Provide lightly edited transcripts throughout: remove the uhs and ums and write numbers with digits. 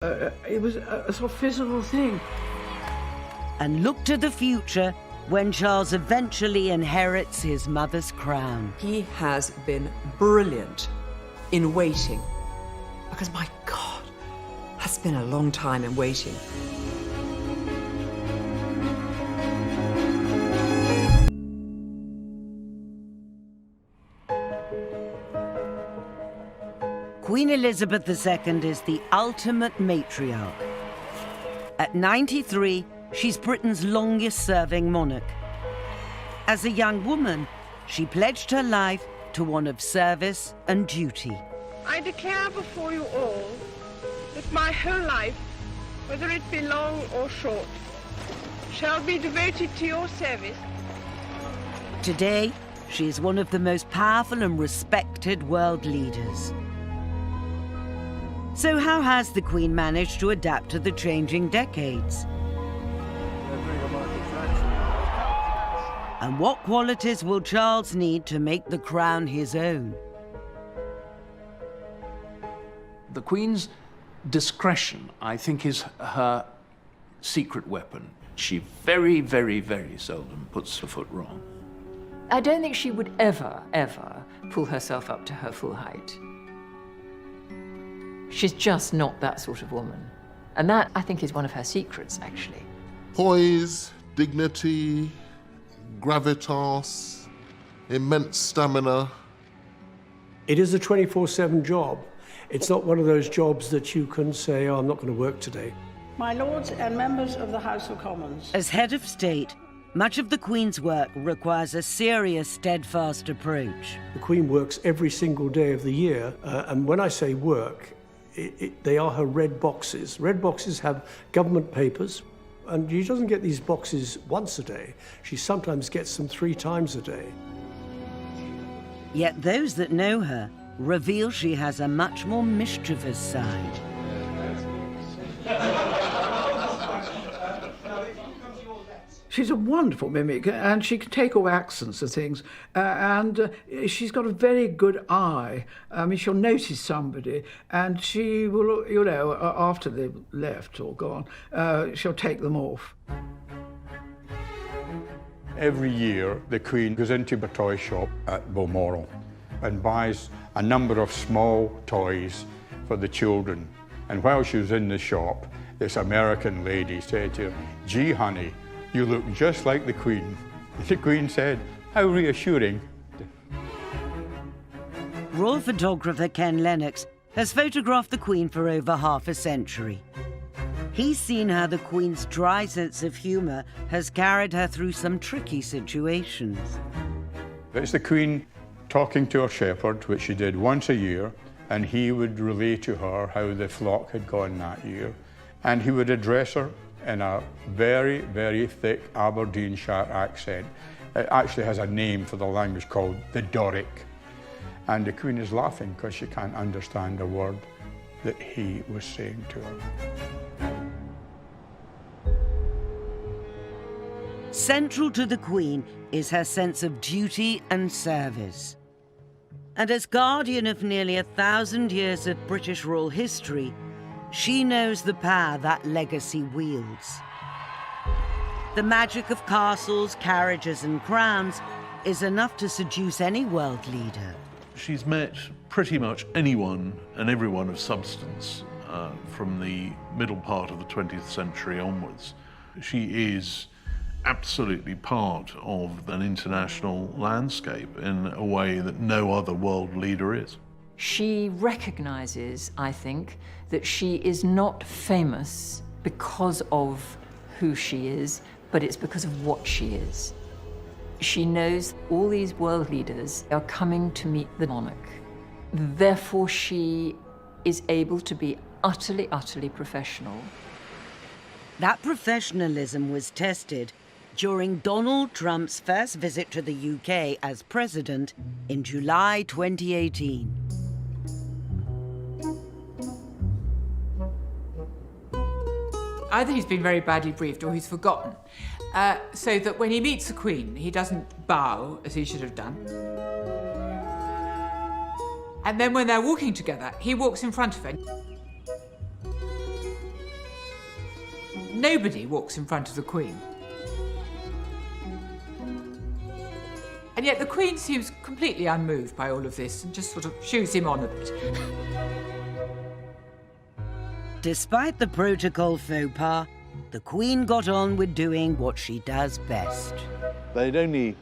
It was a sort of physical thing. And look to the future when Charles eventually inherits his mother's crown. He has been brilliant in waiting, because, my God, that's been a long time in waiting. Queen Elizabeth II is the ultimate matriarch. At 93, she's Britain's longest-serving monarch. As a young woman, she pledged her life to one of service and duty. I declare before you all that my whole life, whether it be long or short, shall be devoted to your service. Today, she is one of the most powerful and respected world leaders. So how has the Queen managed to adapt to the changing decades? And what qualities will Charles need to make the crown his own? The Queen's discretion, I think, is her secret weapon. She very, very, very seldom puts her foot wrong. I don't think she would ever pull herself up to her full height. She's just not that sort of woman. And that, I think, is one of her secrets, actually. Poise, dignity, gravitas, immense stamina. It is a 24/7 job. It's not one of those jobs that you can say, oh, I'm not going to work today. My lords and members of the House of Commons. As head of state, much of the Queen's work requires a serious, steadfast approach. The Queen works every single day of the year, and when I say work, they are her red boxes. Red boxes have government papers, and she doesn't get these boxes once a day. She sometimes gets them 3 times a day. Yet those that know her reveal she has a much more mischievous side. She's a wonderful mimic, and she can take all accents of things, and she's got a very good eye. I mean, she'll notice somebody, and she will, you know, after they've left or gone, she'll take them off. Every year, the Queen goes into a toy shop at Balmoral and buys a number of small toys for the children. And while she was in the shop, this American lady said to her, "Gee, honey, you look just like the Queen." The Queen said, "How reassuring." Royal photographer Ken Lennox has photographed the Queen for over half a century. He's seen how the Queen's dry sense of humour has carried her through some tricky situations. It's the Queen talking to her shepherd, which she did once a year, and he would relay to her how the flock had gone that year, and he would address her in a very, very thick Aberdeenshire accent. It actually has a name for the language called the Doric. And the Queen is laughing because she can't understand a word that he was saying to her. Central to the Queen is her sense of duty and service. And as guardian of nearly 1,000 years of British royal history, she knows the power that legacy wields. The magic of castles, carriages and crowns is enough to seduce any world leader. She's met pretty much anyone and everyone of substance from the middle part of the 20th century onwards. She is absolutely part of an international landscape in a way that no other world leader is. She recognises, I think, that she is not famous because of who she is, but it's because of what she is. She knows all these world leaders are coming to meet the monarch. Therefore, she is able to be utterly, utterly professional. That professionalism was tested during Donald Trump's first visit to the UK as president in July 2018. Either he's been very badly briefed or he's forgotten, so that when he meets the Queen, he doesn't bow as he should have done. And then when they're walking together, he walks in front of her. Nobody walks in front of the Queen. And yet the Queen seems completely unmoved by all of this and just sort of shoos him on a bit. Despite the protocol faux pas, the Queen got on with doing what she does best. They'd only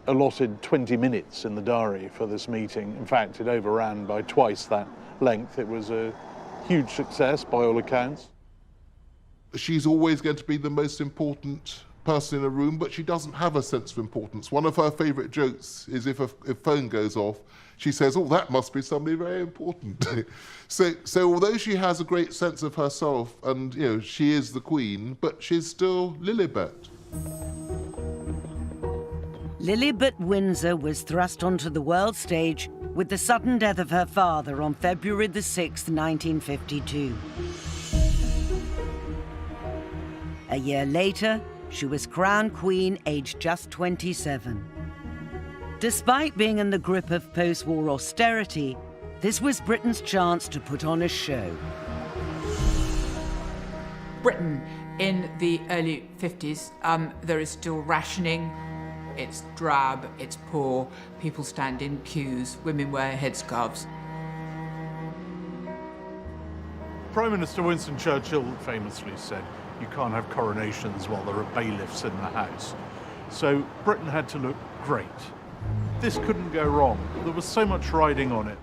allotted 20 minutes in the diary for this meeting. In fact, it overran by twice that length. It was a huge success by all accounts. She's always going to be the most important person in a room, but she doesn't have a sense of importance. One of her favourite jokes is if phone goes off, she says, "Oh, that must be somebody very important." So although she has a great sense of herself and, you know, she is the Queen, but she's still Lilibet. Lilibet Windsor was thrust onto the world stage with the sudden death of her father on February the 6th, 1952. A year later, she was crowned Queen, aged just 27. Despite being in the grip of post-war austerity, this was Britain's chance to put on a show. Britain in the early 50s, there is still rationing. It's drab, it's poor, people stand in queues, women wear headscarves. Prime Minister Winston Churchill famously said, "You can't have coronations while there are bailiffs in the house." So Britain had to look great. This couldn't go wrong. There was so much riding on it.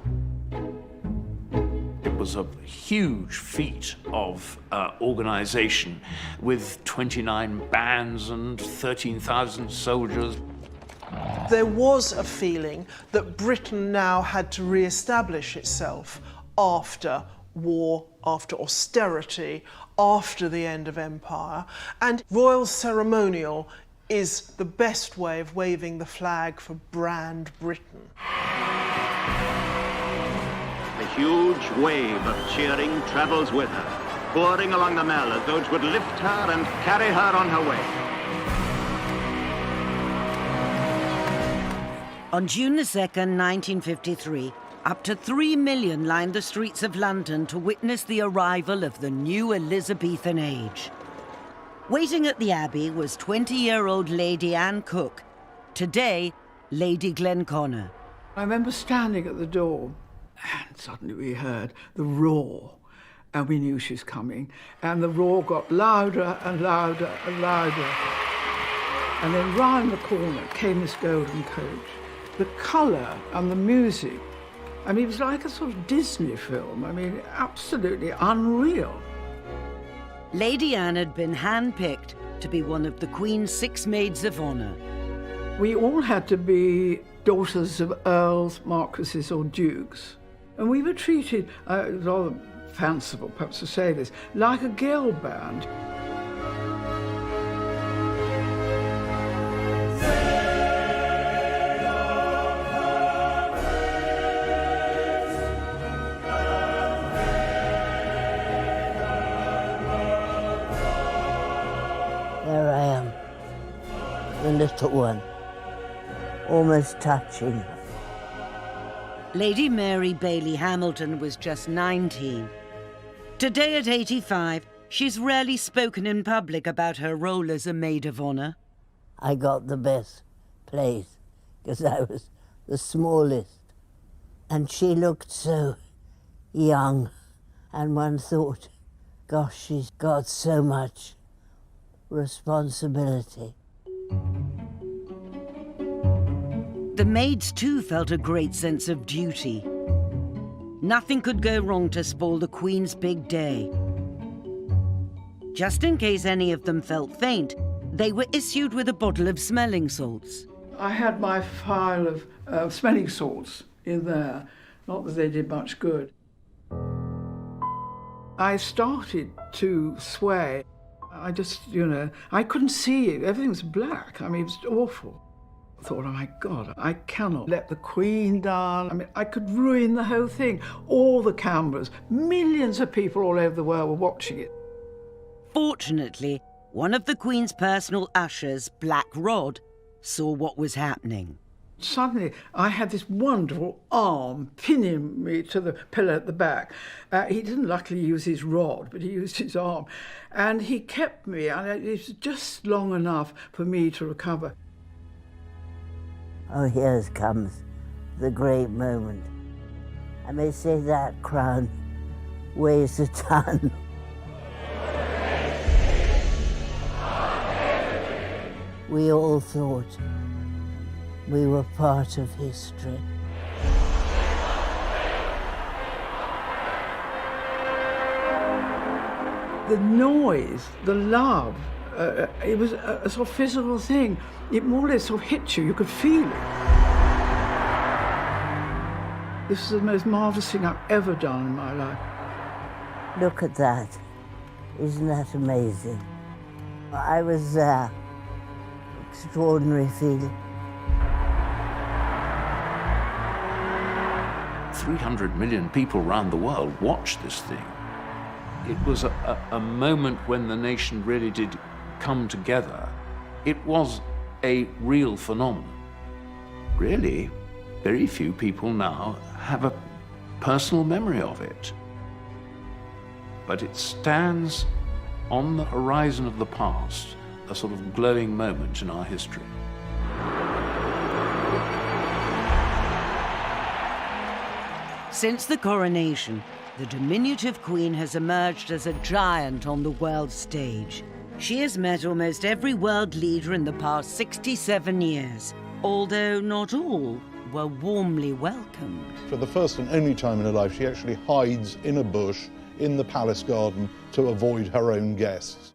It was a huge feat of organisation with 29 bands and 13,000 soldiers. There was a feeling that Britain now had to re-establish itself after war, after austerity, after the end of empire, and royal ceremonial is the best way of waving the flag for brand Britain. A huge wave of cheering travels with her, pouring along the Mall as though it would lift her and carry her on her way. On June the 2nd, 1953, up to 3 million lined the streets of London to witness the arrival of the new Elizabethan age. Waiting at the Abbey was 20-year-old Lady Anne Cook, today Lady Glenconnor. I remember standing at the door, and suddenly we heard the roar, and we knew she was coming. And the roar got louder and louder and louder. And then round the corner came this golden coach. The colour and the music, I mean, it was like a sort of Disney film. I mean, absolutely unreal. Lady Anne had been handpicked to be one of the Queen's 6 maids of honour. We all had to be daughters of earls, marquises or dukes. And we were treated, rather fanciful perhaps to say this, like a girl band. There I am, the little one, almost touching her. Lady Mary Bailey Hamilton was just 19. Today at 85, she's rarely spoken in public about her role as a maid of honour. I got the best place because I was the smallest. And she looked so young. And one thought, gosh, she's got so much responsibility. The maids too felt a great sense of duty. Nothing could go wrong to spoil the Queen's big day. Just in case any of them felt faint, they were issued with a bottle of smelling salts. I had my file of smelling salts in there, not that they did much good. I started to sway. I just, I couldn't see it. Everything was black. I mean, it was awful. I thought, oh my God, I cannot let the Queen down. I mean, I could ruin the whole thing. All the cameras, millions of people all over the world were watching it. Fortunately, one of the Queen's personal ushers, Black Rod, saw what was happening. Suddenly, I had this wonderful arm pinning me to the pillar at the back. He didn't luckily use his rod, but he used his arm. And he kept me, and it was just long enough for me to recover. Oh, here comes the great moment. I may say that crown weighs a ton. We all thought we were part of history. The noise, the love, it was a sort of physical thing. It more or less sort of hit you, you could feel it. This is the most marvellous thing I've ever done in my life. Look at that. Isn't that amazing? I was there. Extraordinary feeling. 300 million people around the world watched this thing. It was a moment when the nation really did come together. It was a real phenomenon. Really, very few people now have a personal memory of it. But it stands on the horizon of the past, a sort of glowing moment in our history. Since the coronation, the diminutive Queen has emerged as a giant on the world stage. She has met almost every world leader in the past 67 years, although not all were warmly welcomed. For the first and only time in her life, she actually hides in a bush in the palace garden to avoid her own guests.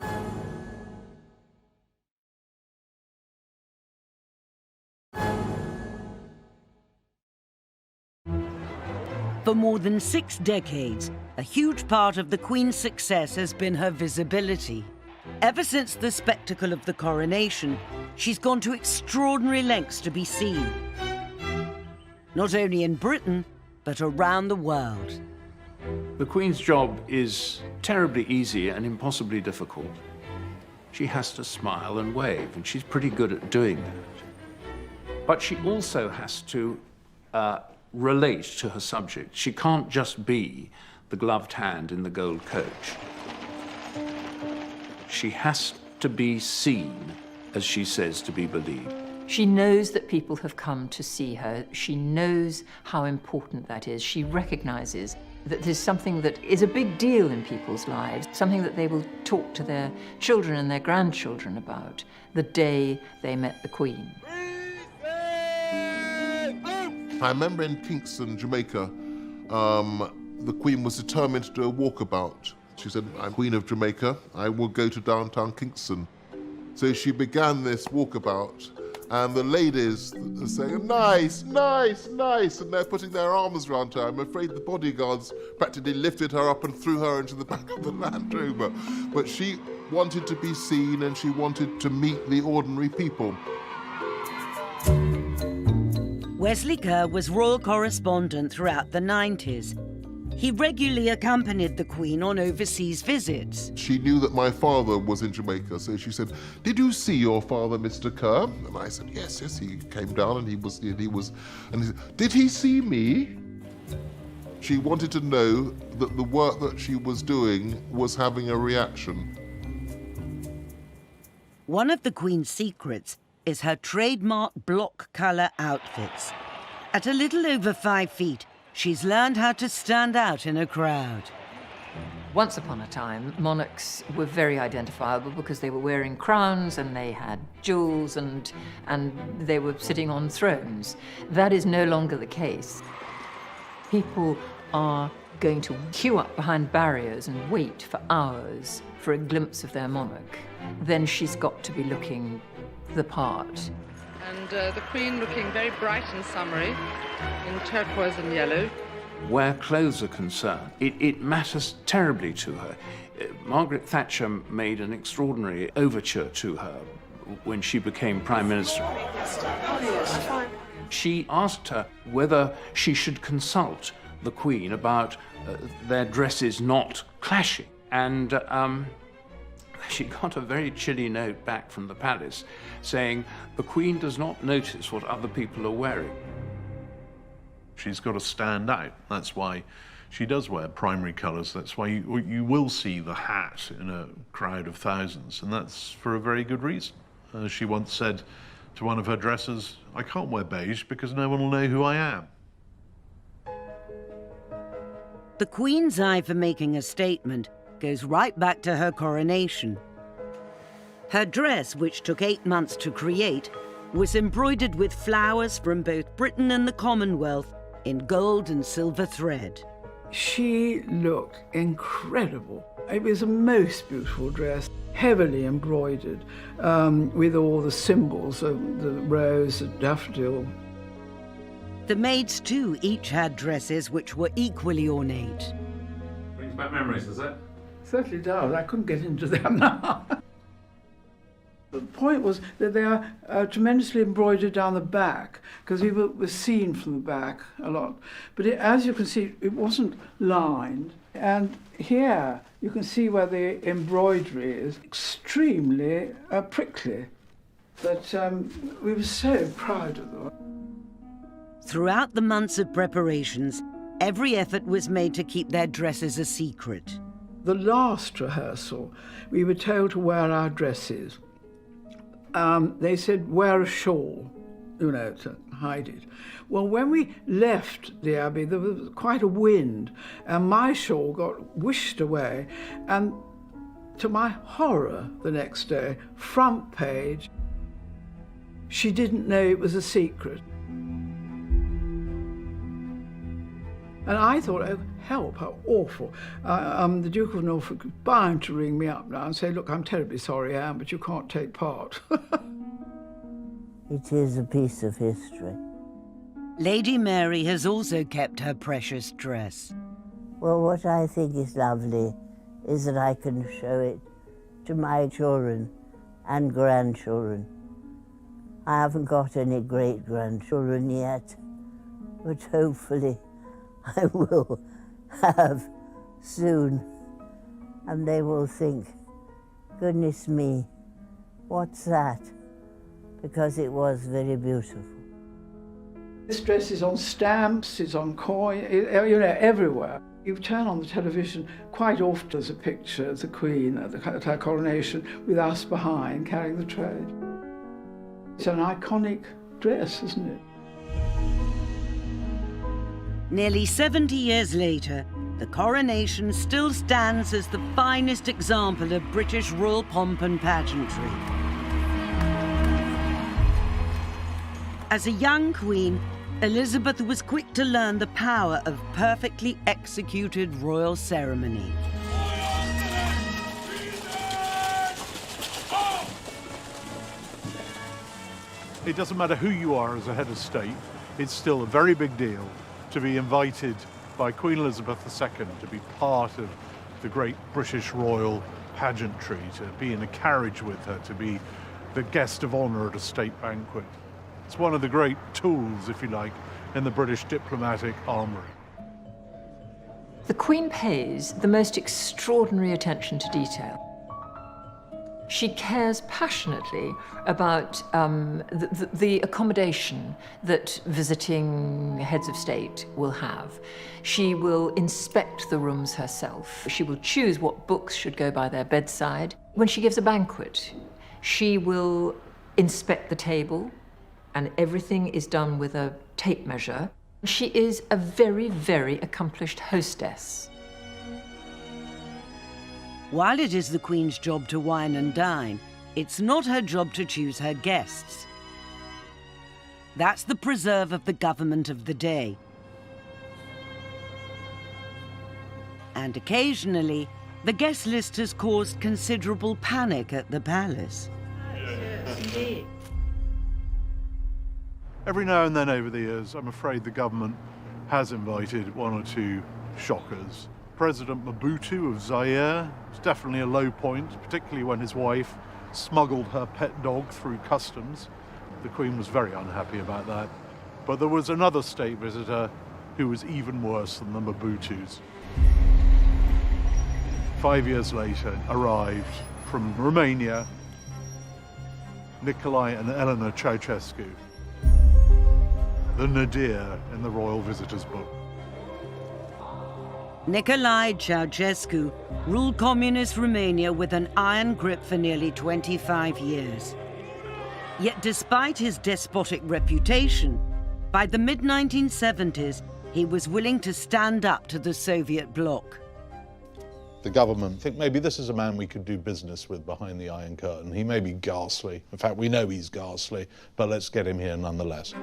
For more than 6 decades, a huge part of the Queen's success has been her visibility. Ever since the spectacle of the coronation, she's gone to extraordinary lengths to be seen. Not only in Britain, but around the world. The Queen's job is terribly easy and impossibly difficult. She has to smile and wave, and she's pretty good at doing that. But she also has to relate to her subject. She can't just be the gloved hand in the gold coach. She has to be seen, as she says, to be believed. She knows that people have come to see her. She knows how important that is. She recognizes that there's something that is a big deal in people's lives, something that they will talk to their children and their grandchildren about the day they met the Queen. I remember in Kingston, Jamaica, the Queen was determined to do a walkabout. She said, I'm Queen of Jamaica, I will go to downtown Kingston. So she began this walkabout, and the ladies are saying, nice, nice, nice, and they're putting their arms around her. I'm afraid the bodyguards practically lifted her up and threw her into the back of the Land Rover. But she wanted to be seen, and she wanted to meet the ordinary people. Wesley Kerr was royal correspondent throughout the 90s. He regularly accompanied the Queen on overseas visits. She knew that my father was in Jamaica, so she said, did you see your father, Mr. Kerr? And I said, yes, he came down and and he said, did he see me? She wanted to know that the work that she was doing was having a reaction. One of the Queen's secrets is her trademark block colour outfits. At a little over 5 feet, she's learned how to stand out in a crowd. Once upon a time, monarchs were very identifiable because they were wearing crowns and they had jewels and they were sitting on thrones. That is no longer the case. People are going to queue up behind barriers and wait for hours for a glimpse of their monarch. Then she's got to be looking the part. And the Queen looking very bright and summery in turquoise and yellow. Where clothes are concerned, it matters terribly to her. Margaret Thatcher made an extraordinary overture to her when she became Prime Minister. She asked her whether she should consult the Queen about their dresses not clashing. And she got a very chilly note back from the palace saying, "The Queen does not notice what other people are wearing." She's got to stand out. That's why she does wear primary colours. That's why you will see the hat in a crowd of thousands, and that's for a very good reason. As she once said to one of her dressers, "I can't wear beige because no one will know who I am." The Queen's eye for making a statement goes right back to her coronation. Her dress, which took 8 months to create, was embroidered with flowers from both Britain and the Commonwealth in gold and silver thread. She looked incredible. It was a most beautiful dress, heavily embroidered, with all the symbols of the rose and daffodil. The maids, too, each had dresses which were equally ornate. Brings back memories, does it? Certainly does. I couldn't get into them now. The point was that they are tremendously embroidered down the back, because we were seen from the back a lot. But as you can see, it wasn't lined. And here you can see where the embroidery is extremely prickly. But we were so proud of them. Throughout the months of preparations, every effort was made to keep their dresses a secret. The last rehearsal, we were told to wear our dresses. They said, wear a shawl, to hide it. Well, when we left the Abbey, there was quite a wind, and my shawl got whisked away, and to my horror the next day, front page, she didn't know it was a secret. And I thought, oh, help, how awful. The Duke of Norfolk is bound to ring me up now and say, look, I'm terribly sorry, Anne, but you can't take part. It is a piece of history. Lady Mary has also kept her precious dress. Well, what I think is lovely is that I can show it to my children and grandchildren. I haven't got any great-grandchildren yet, but hopefully I will have soon, and they will think, goodness me, what's that? Because it was very beautiful. This dress is on stamps, it's on coin, everywhere. You turn on the television, quite often there's a picture of the Queen at her coronation with us behind carrying the tray. It's an iconic dress, isn't it? Nearly 70 years later, the coronation still stands as the finest example of British royal pomp and pageantry. As a young queen, Elizabeth was quick to learn the power of perfectly executed royal ceremony. It doesn't matter who you are as a head of state, it's still a very big deal to be invited by Queen Elizabeth II to be part of the great British royal pageantry, to be in a carriage with her, to be the guest of honour at a state banquet. It's one of the great tools, if you like, in the British diplomatic armoury. The Queen pays the most extraordinary attention to detail. She cares passionately about the accommodation that visiting heads of state will have. She will inspect the rooms herself. She will choose what books should go by their bedside. When she gives a banquet, she will inspect the table, and everything is done with a tape measure. She is a very, very accomplished hostess. While it is the Queen's job to wine and dine, it's not her job to choose her guests. That's the preserve of the government of the day. And occasionally, the guest list has caused considerable panic at the palace. Yes, indeed. Every now and then over the years, I'm afraid the government has invited one or two shockers. President Mobutu of Zaire was definitely a low point, particularly when his wife smuggled her pet dog through customs. The Queen was very unhappy about that. But there was another state visitor who was even worse than the Mobutus. 5 years later, arrived from Romania, Nicolae and Eleanor Ceausescu, the nadir in the Royal Visitors Book. Nicolae Ceausescu ruled communist Romania with an iron grip for nearly 25 years. Yet despite his despotic reputation, by the mid-1970s, he was willing to stand up to the Soviet bloc. The government think maybe this is a man we could do business with behind the Iron Curtain. He may be ghastly. In fact, we know he's ghastly, but let's get him here nonetheless.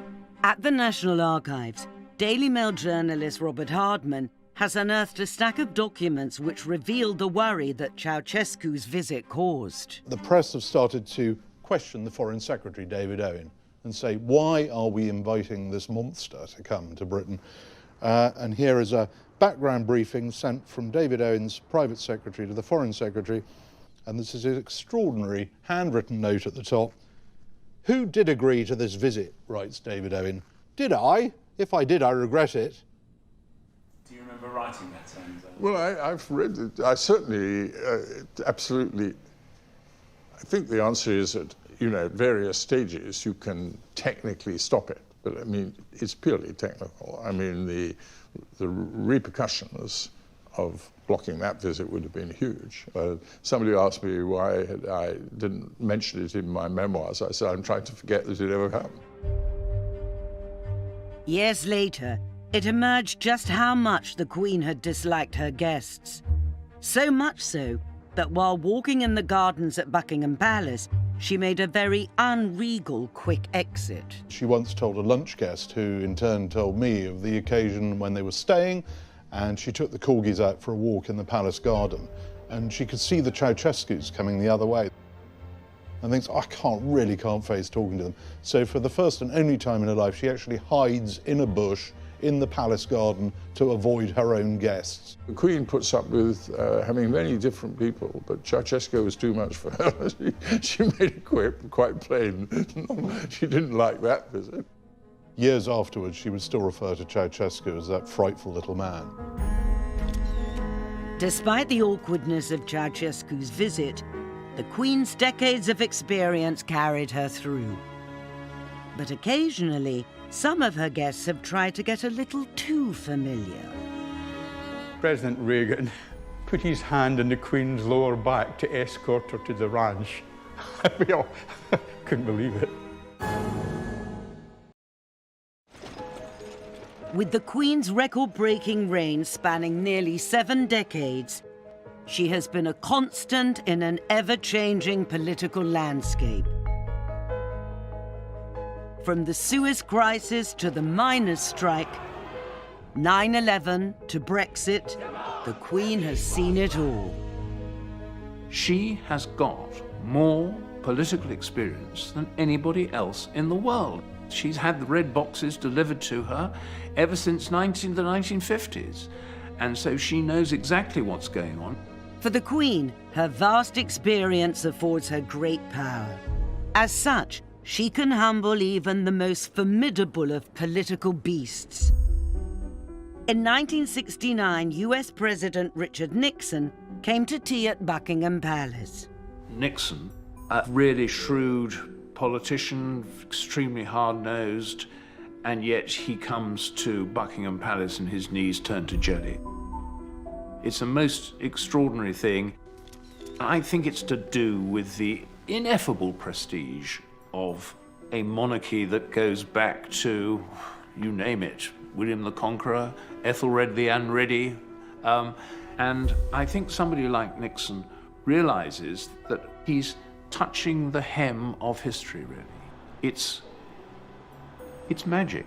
At the National Archives, Daily Mail journalist Robert Hardman has unearthed a stack of documents which reveal the worry that Ceausescu's visit caused. The press have started to question the Foreign Secretary, David Owen, and say, why are we inviting this monster to come to Britain? And here is a background briefing sent from David Owen's private secretary to the Foreign Secretary, and this is an extraordinary handwritten note at the top. Who did agree to this visit, writes David Owen. Did I? If I did, I regret it. Do you remember writing that? Well, I've read it. I certainly, absolutely, I think the answer is that, you know, at various stages you can technically stop it. But I mean, it's purely technical. I mean, the repercussions of blocking that visit would have been huge. Somebody asked me why I didn't mention it in my memoirs. I said, I'm trying to forget that it ever happened. Years later, it emerged just how much the Queen had disliked her guests. So much so that while walking in the gardens at Buckingham Palace, she made a very unregal quick exit. She once told a lunch guest, who in turn told me of the occasion when they were staying, and she took the corgis out for a walk in the palace garden, and she could see the Ceausescus coming the other way. And thinks, I really can't face talking to them. So for the first and only time in her life, she actually hides in a bush in the palace garden to avoid her own guests. The Queen puts up with having many different people, but Ceausescu was too much for her. She made it quite plain. She didn't like that visit. Years afterwards, she would still refer to Ceausescu as that frightful little man. Despite the awkwardness of Ceausescu's visit, the Queen's decades of experience carried her through. But occasionally, some of her guests have tried to get a little too familiar. President Reagan put his hand on the Queen's lower back to escort her to the ranch. We all couldn't believe it. With the Queen's record-breaking reign spanning nearly 7 decades, she has been a constant in an ever-changing political landscape. From the Suez Crisis to the miners' strike, 9/11 to Brexit, the Queen has seen it all. She has got more political experience than anybody else in the world. She's had the red boxes delivered to her ever since the 1950s, and so she knows exactly what's going on. For the Queen, her vast experience affords her great power. As such, she can humble even the most formidable of political beasts. In 1969, US President Richard Nixon came to tea at Buckingham Palace. Nixon, a really shrewd politician, extremely hard-nosed, and yet he comes to Buckingham Palace and his knees turn to jelly. It's a most extraordinary thing. I think it's to do with the ineffable prestige of a monarchy that goes back to, you name it, William the Conqueror, Ethelred the Unready. And I think somebody like Nixon realizes that he's touching the hem of history, really. It's magic.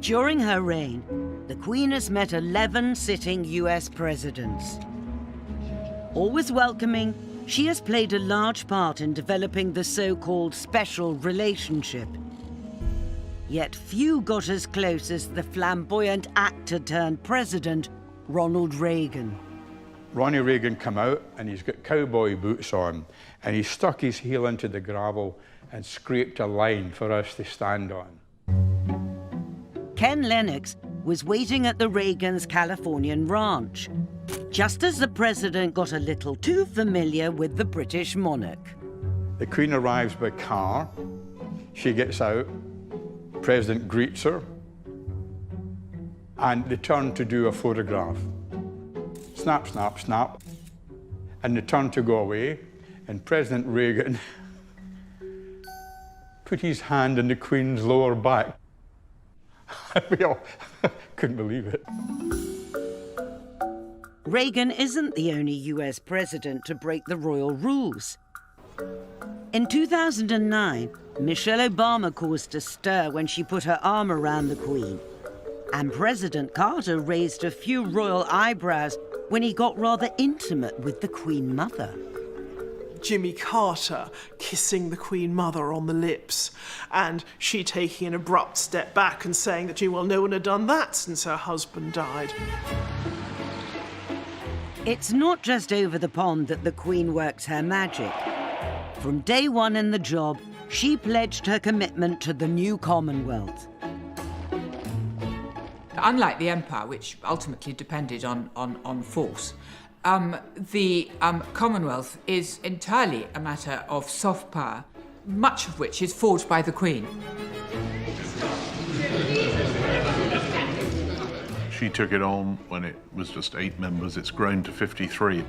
During her reign, the Queen has met 11 sitting US presidents. Always welcoming, she has played a large part in developing the so-called special relationship. Yet few got as close as the flamboyant actor-turned-president, Ronald Reagan. Ronnie Reagan come out and he's got cowboy boots on and he stuck his heel into the gravel and scraped a line for us to stand on. Ken Lennox was waiting at the Reagans' Californian ranch. just as the president got a little too familiar with the British monarch. The Queen arrives by car. She gets out. President greets her. And they turn to do a photograph. Snap, snap, snap. And they turn to go away. And President Reagan put his hand in the Queen's lower back. We all couldn't believe it. Reagan isn't the only US president to break the royal rules. In 2009, Michelle Obama caused a stir when she put her arm around the Queen. And President Carter raised a few royal eyebrows when he got rather intimate with the Queen Mother. Jimmy Carter kissing the Queen Mother on the lips, and she taking an abrupt step back and saying that, well, no one had done that since her husband died. It's not just over the pond that the Queen works her magic. From day one in the job, she pledged her commitment to the new Commonwealth. Unlike the Empire, which ultimately depended on force, the Commonwealth is entirely a matter of soft power, much of which is forged by the Queen. She took it on when it was just 8 members. It's grown to 53.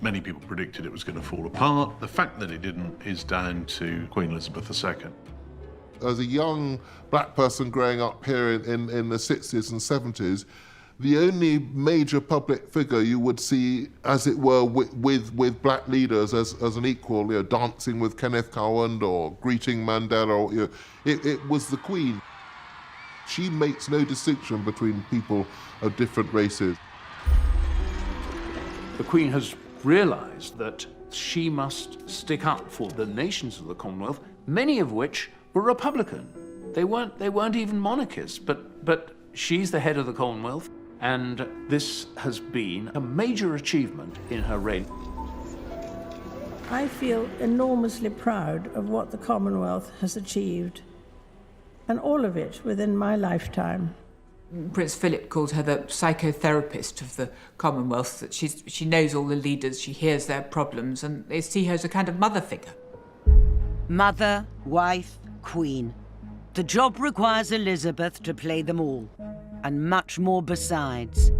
Many people predicted it was going to fall apart. The fact that it didn't is down to Queen Elizabeth II. As a young black person growing up here in the 60s and 70s, the only major public figure you would see, as it were, with black leaders as an equal, dancing with Kenneth Cowan or greeting Mandela, or, it was the Queen. She makes no distinction between people of different races. The Queen has realised that she must stick up for the nations of the Commonwealth, many of which were Republican. They weren't even monarchists, but she's the head of the Commonwealth, and this has been a major achievement in her reign. I feel enormously proud of what the Commonwealth has achieved, and all of it within my lifetime. Prince Philip called her the psychotherapist of the Commonwealth, that she knows all the leaders, she hears their problems, and they see her as a kind of mother figure. Mother, wife, Queen. The job requires Elizabeth to play them all, and much more besides.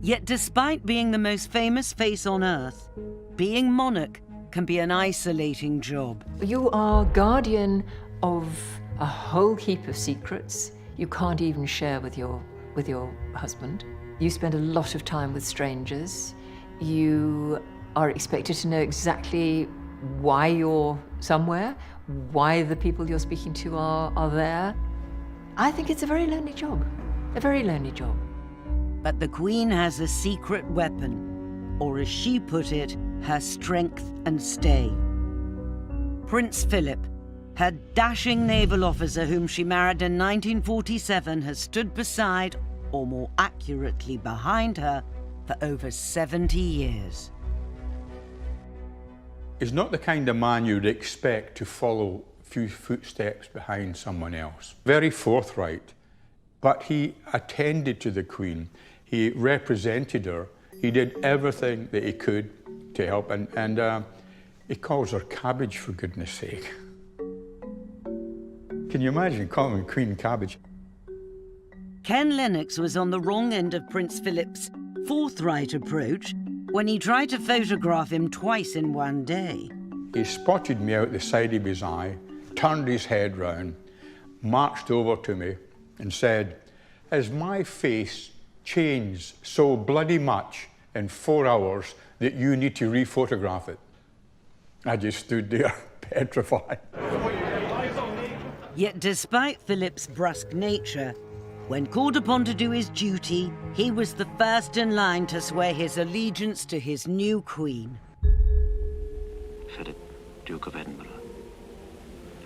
Yet despite being the most famous face on earth, being monarch can be an isolating job. You are guardian of a whole heap of secrets you can't even share with your husband. You spend a lot of time with strangers. You are expected to know exactly why you're somewhere, why the people you're speaking to are there. I think it's a very lonely job, a very lonely job. But the Queen has a secret weapon, or as she put it, her strength and stay. Prince Philip, her dashing naval officer whom she married in 1947, has stood beside, or more accurately behind her, for over 70 years. He's not the kind of man you'd expect to follow a few footsteps behind someone else. Very forthright, but he attended to the Queen. He represented her. He did everything that he could to help, and he calls her Cabbage, for goodness sake. Can you imagine calling Queen Cabbage? Ken Lennox was on the wrong end of Prince Philip's forthright approach when he tried to photograph him twice in one day. He spotted me out the side of his eye, turned his head round, marched over to me and said, "Has my face changed so bloody much in 4 hours that you need to re-photograph it?" I just stood there, petrified. Yet despite Philip's brusque nature, when called upon to do his duty, he was the first in line to swear his allegiance to his new Queen. Philip, Duke of Edinburgh,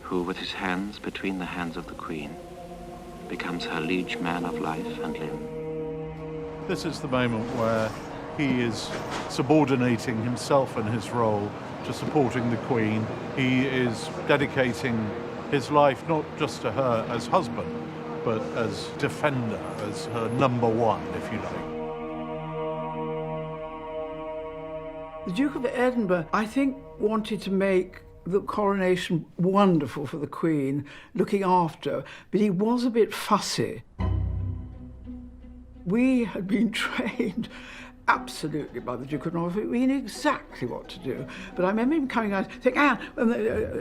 who with his hands between the hands of the Queen becomes her liege man of life and limb. This is the moment where he is subordinating himself and his role to supporting the Queen. He is dedicating his life not just to her as husband, but as defender, as her number one, if you like. The Duke of Edinburgh, I think, wanted to make the coronation wonderful for the Queen, looking after, but he was a bit fussy. We had been trained absolutely by the Duke of Norfolk. We knew exactly what to do. But I remember him coming out, saying, Anne,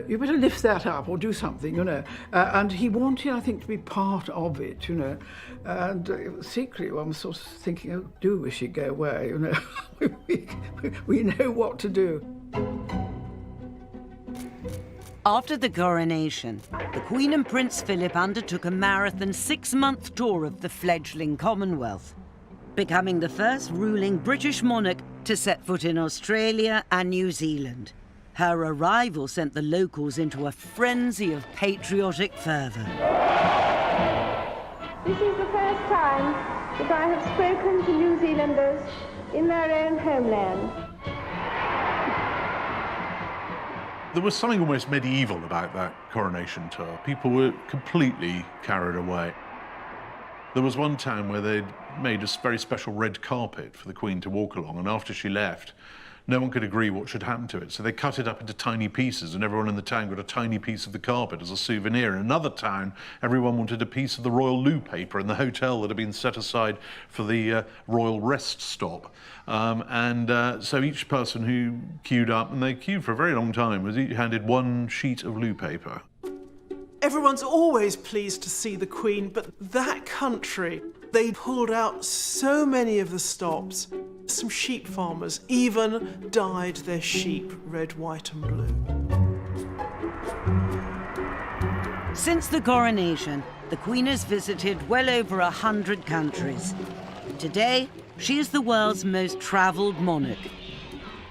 you better lift that up or do something, you know. And he wanted, I think, to be part of it, you know. And secretly, one was sort of thinking, oh, do wish he'd go away, you know. we know what to do. After the coronation, the Queen and Prince Philip undertook a marathon 6-month tour of the fledgling Commonwealth, becoming the first ruling British monarch to set foot in Australia and New Zealand. Her arrival sent the locals into a frenzy of patriotic fervour. This is the first time that I have spoken to New Zealanders in their own homeland. There was something almost medieval about that coronation tour. People were completely carried away. There was one town where they'd made a very special red carpet for the Queen to walk along, and after she left, no one could agree what should happen to it. So they cut it up into tiny pieces, and everyone in the town got a tiny piece of the carpet as a souvenir. In another town, everyone wanted a piece of the royal loo paper in the hotel that had been set aside for the royal rest stop. So each person who queued up, and they queued for a very long time, was each handed one sheet of loo paper. Everyone's always pleased to see the Queen, but that country, they pulled out so many of the stops. Some sheep farmers even dyed their sheep red, white and blue. Since the coronation, the Queen has visited well over 100 countries. Today, she is the world's most travelled monarch.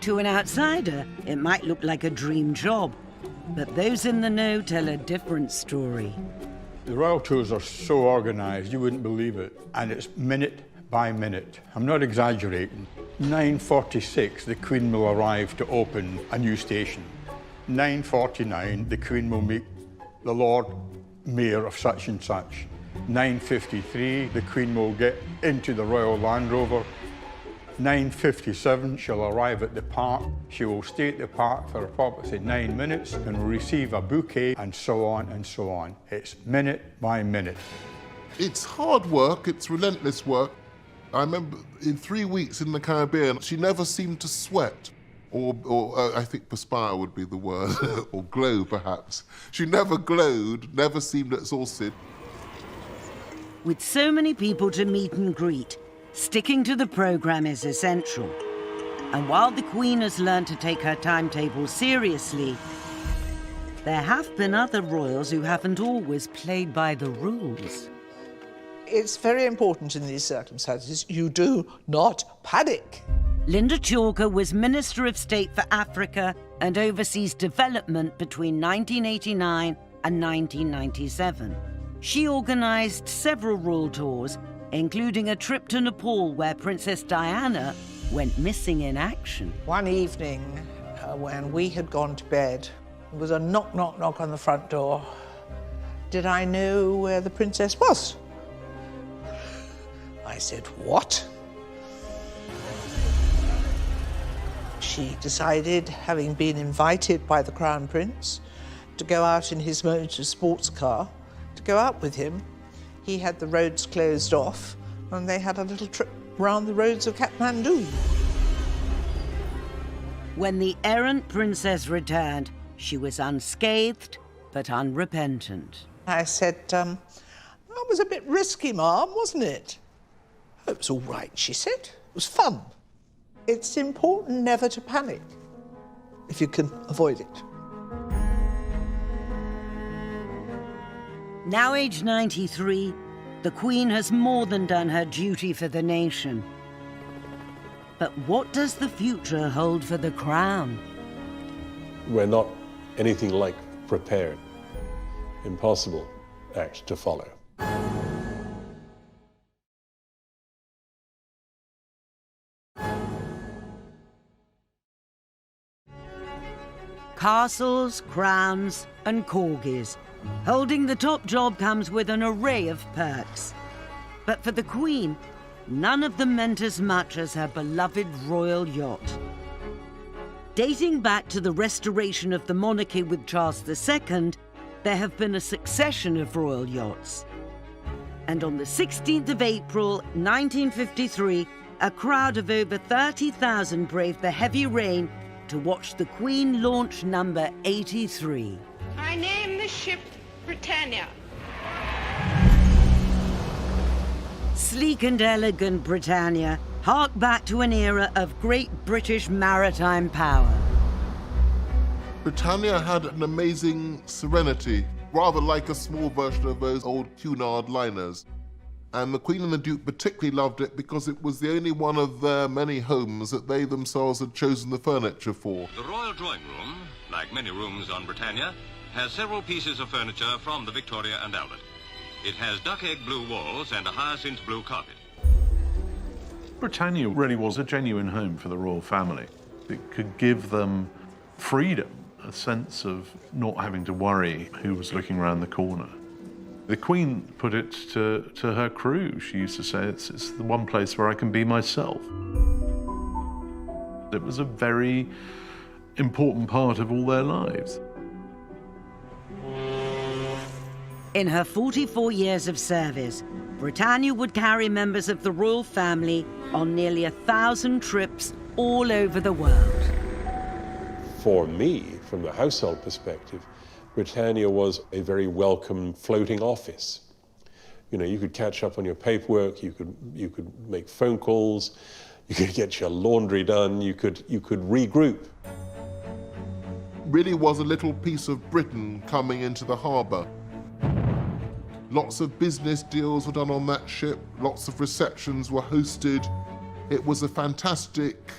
To an outsider, it might look like a dream job, but those in the know tell a different story. The royal tours are so organised, you wouldn't believe it. And it's minute by minute. I'm not exaggerating. 9:46, the Queen will arrive to open a new station. 9:49, the Queen will meet the Lord Mayor of such and such. 9:53, the Queen will get into the Royal Land Rover. 9:57, she'll arrive at the park. She will stay at the park for approximately 9 minutes and will receive a bouquet, and so on and so on. It's minute by minute. It's hard work, it's relentless work. I remember in 3 weeks in the Caribbean, she never seemed to sweat. Or I think perspire would be the word, or glow perhaps. She never glowed, never seemed exhausted. With so many people to meet and greet, sticking to the programme is essential. And while the Queen has learned to take her timetable seriously, there have been other royals who haven't always played by the rules. It's very important in these circumstances you do not panic. Linda Chalker was Minister of State for Africa and Overseas Development between 1989 and 1997. She organised several royal tours, including a trip to Nepal where Princess Diana went missing in action. One evening, when we had gone to bed, there was a knock, knock, knock on the front door. Did I know where the princess was? I said, what? She decided, having been invited by the Crown Prince to go out in his motor sports car, to go out with him. He had the roads closed off, and they had a little trip round the roads of Kathmandu. When the errant princess returned, she was unscathed but unrepentant. I said, that was a bit risky, Ma'am, wasn't it? It was all right, she said. It was fun. It's important never to panic, if you can avoid it. Now aged 93, the Queen has more than done her duty for the nation. But what does the future hold for the crown? We're not anything like prepared. Impossible act to follow. Castles, crowns, and corgis. Holding the top job comes with an array of perks. But for the Queen, none of them meant as much as her beloved royal yacht. Dating back to the restoration of the monarchy with Charles II, there have been a succession of royal yachts. And on the 16th of April, 1953, a crowd of over 30,000 braved the heavy rain to watch the Queen launch number 83. I name the ship Britannia. Sleek and elegant Britannia hark back to an era of great British maritime power. Britannia had an amazing serenity, rather like a small version of those old Cunard liners. And the Queen and the Duke particularly loved it because it was the only one of their many homes that they themselves had chosen the furniture for. The Royal Drawing Room, like many rooms on Britannia, has several pieces of furniture from the Victoria and Albert. It has duck-egg blue walls and a hyacinth blue carpet. Britannia really was a genuine home for the royal family. It could give them freedom, a sense of not having to worry who was looking around the corner. The Queen put it to her crew. She used to say, it's the one place where I can be myself. It was a very important part of all their lives. In her 44 years of service, Britannia would carry members of the royal family on nearly 1,000 trips all over the world. For me, from the household perspective, Britannia was a very welcome floating office. You know, you could catch up on your paperwork, you could make phone calls, you could get your laundry done, you could regroup. Really was a little piece of Britain coming into the harbour. Lots of business deals were done on that ship, lots of receptions were hosted. It was a fantastic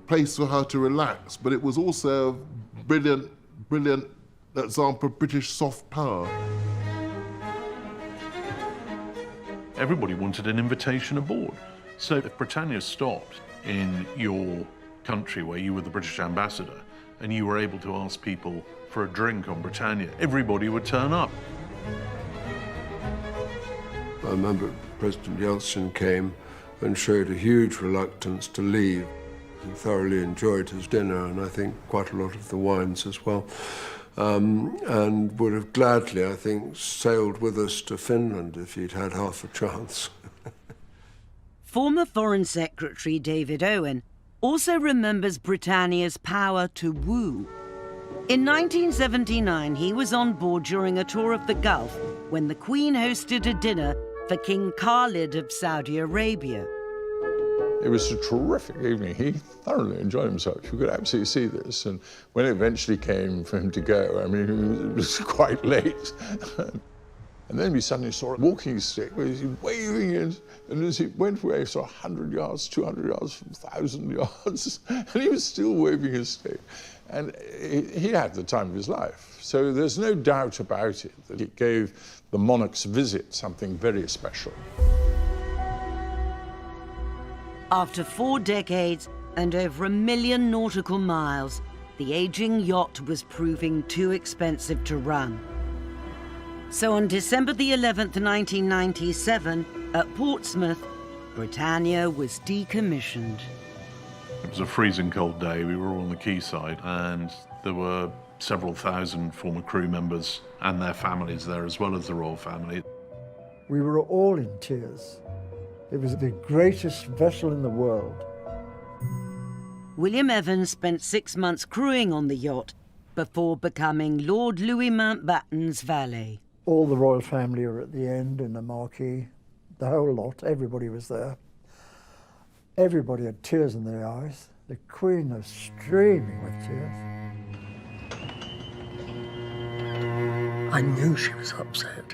place for her to relax, but it was also a brilliant example of British soft power. Everybody wanted an invitation aboard. So if Britannia stopped in your country where you were the British ambassador and you were able to ask people for a drink on Britannia, everybody would turn up. I remember President Yeltsin came and showed a huge reluctance to leave. He thoroughly enjoyed his dinner and I think quite a lot of the wines as well. And would have gladly, I think, sailed with us to Finland if he'd had half a chance. Former Foreign Secretary David Owen also remembers Britannia's power to woo. In 1979, he was on board during a tour of the Gulf when the Queen hosted a dinner for King Khalid of Saudi Arabia. It was a terrific evening. He thoroughly enjoyed himself. You could absolutely see this. And when it eventually came for him to go, I mean, it was quite late. And then we suddenly saw a walking stick where he's waving it. And as he went away, he saw 100 yards, 200 yards, 1,000 yards. And he was still waving his stick. And he had the time of his life. So there's no doubt about it that it gave the monarch's visit something very special. After 4 decades and over 1 million nautical miles, the aging yacht was proving too expensive to run. So on December the 11th, 1997, at Portsmouth, Britannia was decommissioned. It was a freezing cold day. We were all on the quayside and there were several thousand former crew members and their families there as well as the royal family. We were all in tears. It was the greatest vessel in the world. William Evans spent 6 months crewing on the yacht before becoming Lord Louis Mountbatten's valet. All the royal family were at the end in the marquee, the whole lot, everybody was there. Everybody had tears in their eyes. The Queen was streaming with tears. I knew she was upset.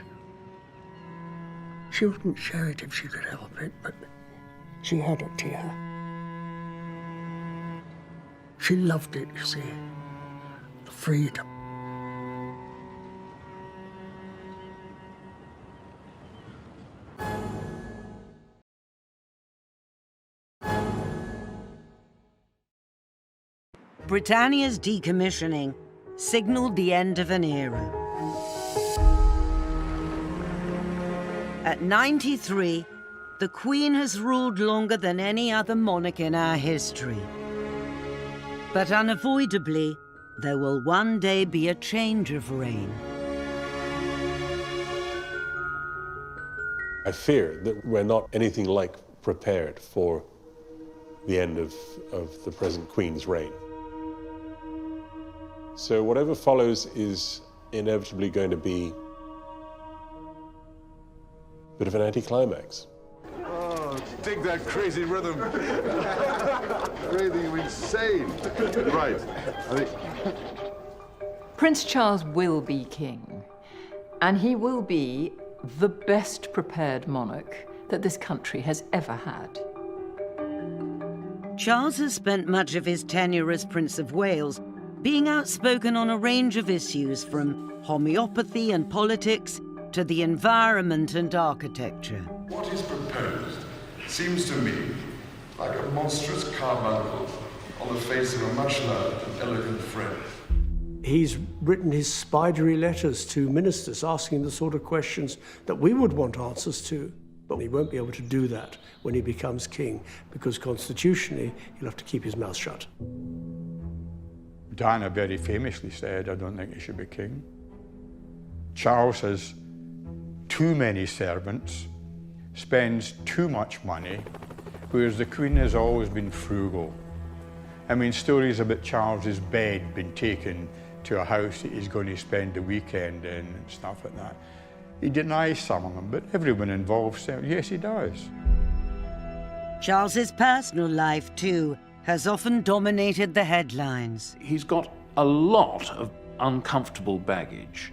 She wouldn't show it if she could help it, but she had a tear. She loved it, you see, the freedom. Britannia's decommissioning signalled the end of an era. At 93, the Queen has ruled longer than any other monarch in our history. But unavoidably, there will one day be a change of reign. I fear that we're not anything like prepared for the end of the present Queen's reign. So whatever follows is inevitably going to be a bit of an anticlimax. Oh, dig that crazy rhythm. Crazy, you insane. Right. Prince Charles will be king, and he will be the best prepared monarch that this country has ever had. Charles has spent much of his tenure as Prince of Wales being outspoken on a range of issues, from homeopathy and politics to the environment and architecture. What is proposed seems to me like a monstrous carbuncle on the face of a much loved and elegant friend. He's written his spidery letters to ministers asking the sort of questions that we would want answers to. But he won't be able to do that when he becomes king, because constitutionally he'll have to keep his mouth shut. Diana very famously said, "I don't think he should be king." Charles has too many servants, spends too much money, whereas the Queen has always been frugal. I mean, stories about Charles's bed being taken to a house that he's going to spend the weekend in and stuff like that. He denies some of them, but everyone involved says, yes, he does. Charles's personal life, too, has often dominated the headlines. He's got a lot of uncomfortable baggage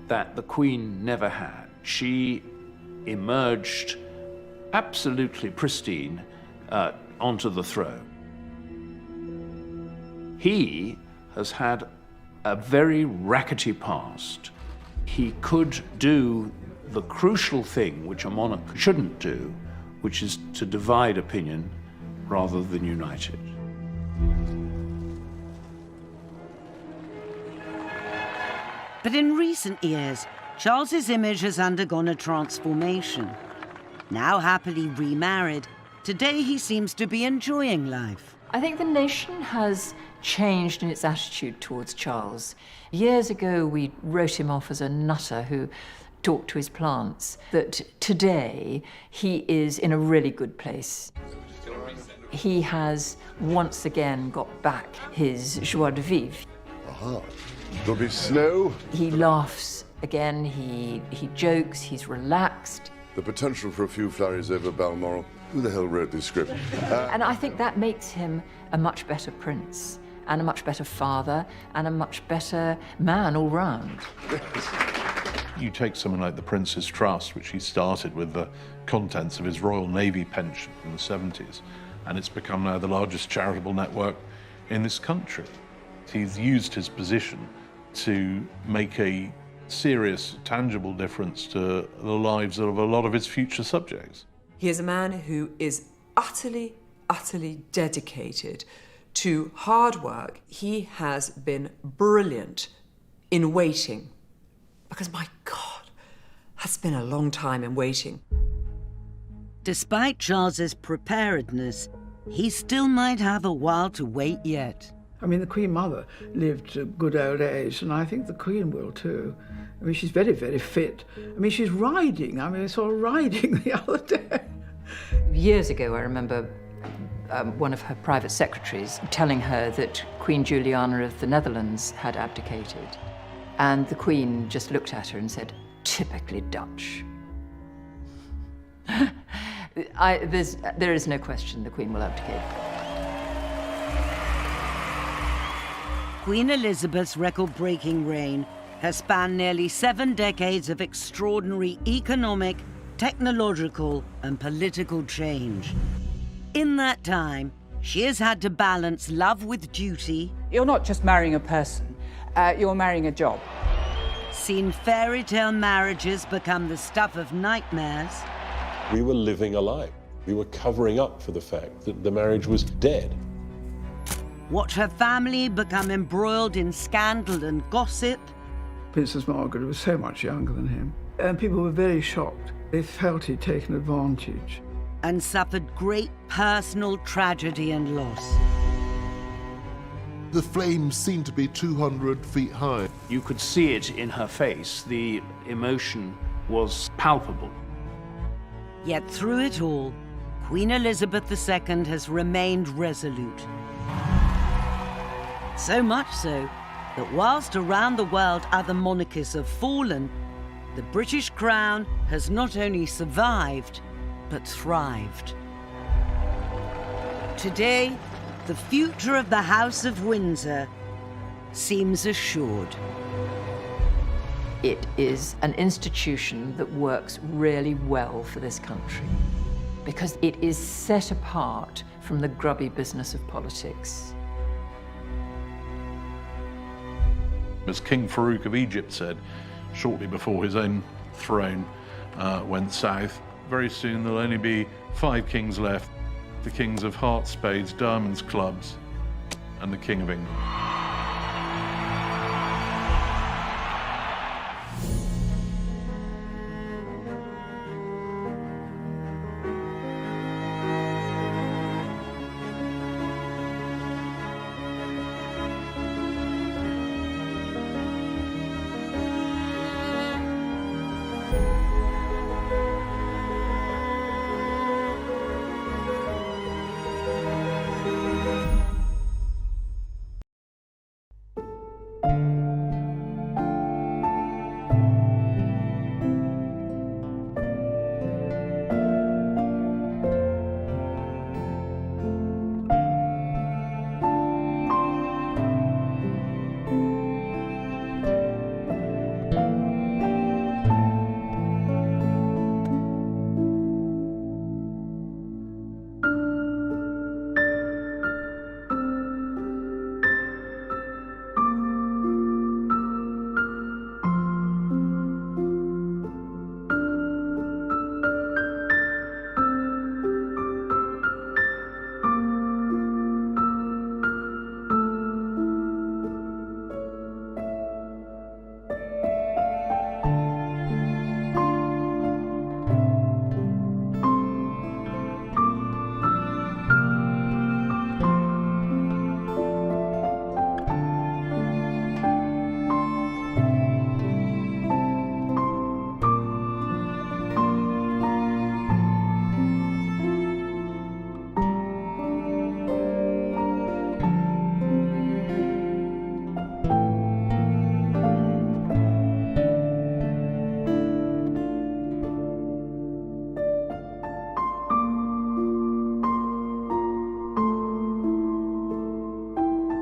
that the Queen never had. She emerged absolutely pristine onto the throne. He has had a very rackety past. He could do the crucial thing which a monarch shouldn't do, which is to divide opinion rather than unite it. But in recent years, Charles's image has undergone a transformation. Now happily remarried, today he seems to be enjoying life. I think the nation has changed in its attitude towards Charles. Years ago, we wrote him off as a nutter who talked to his plants. That today, he is in a really good place. He has once again got back his joie de vivre. Aha. There'll be snow. He laughs again, he jokes, he's relaxed. The potential for a few flurries over Balmoral. Who the hell wrote this script? And I think that makes him a much better prince, and a much better father, and a much better man all round. You take someone like the Prince's Trust, which he started with the contents of his Royal Navy pension in the 70s, and it's become now the largest charitable network in this country. He's used his position to make a serious, tangible difference to the lives of a lot of his future subjects. He is a man who is utterly, utterly dedicated to hard work. He has been brilliant in waiting, because, my God, that's been a long time in waiting. Despite Charles's preparedness, he still might have a while to wait yet. I mean, the Queen Mother lived a good old age, and I think the Queen will too. I mean, she's very, very fit. I mean, she's riding. I mean, I saw her riding the other day. Years ago, I remember one of her private secretaries telling her that Queen Juliana of the Netherlands had abdicated. And the Queen just looked at her and said, "Typically Dutch." There is no question the Queen will abdicate. Queen Elizabeth's record-breaking reign has spanned nearly 7 decades of extraordinary economic, technological, and political change. In that time, she has had to balance love with duty. You're not just marrying a person, you're marrying a job. Seen fairy tale marriages become the stuff of nightmares. We were living a lie. We were covering up for the fact that the marriage was dead. Watch her family become embroiled in scandal and gossip. Princess Margaret was so much younger than him, and people were very shocked. They felt he'd taken advantage. And suffered great personal tragedy and loss. The flames seemed to be 200 feet high. You could see it in her face. The emotion was palpable. Yet through it all, Queen Elizabeth II has remained resolute. So much so that whilst around the world other monarchies have fallen, the British crown has not only survived, but thrived. Today, the future of the House of Windsor seems assured. It is an institution that works really well for this country because it is set apart from the grubby business of politics. As King Farouk of Egypt said, shortly before his own throne went south, very soon there'll only be 5 kings left: the kings of hearts, spades, diamonds, clubs, and the King of England.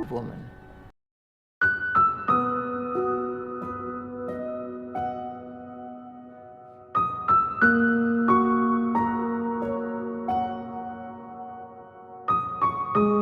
Woman. Thank you.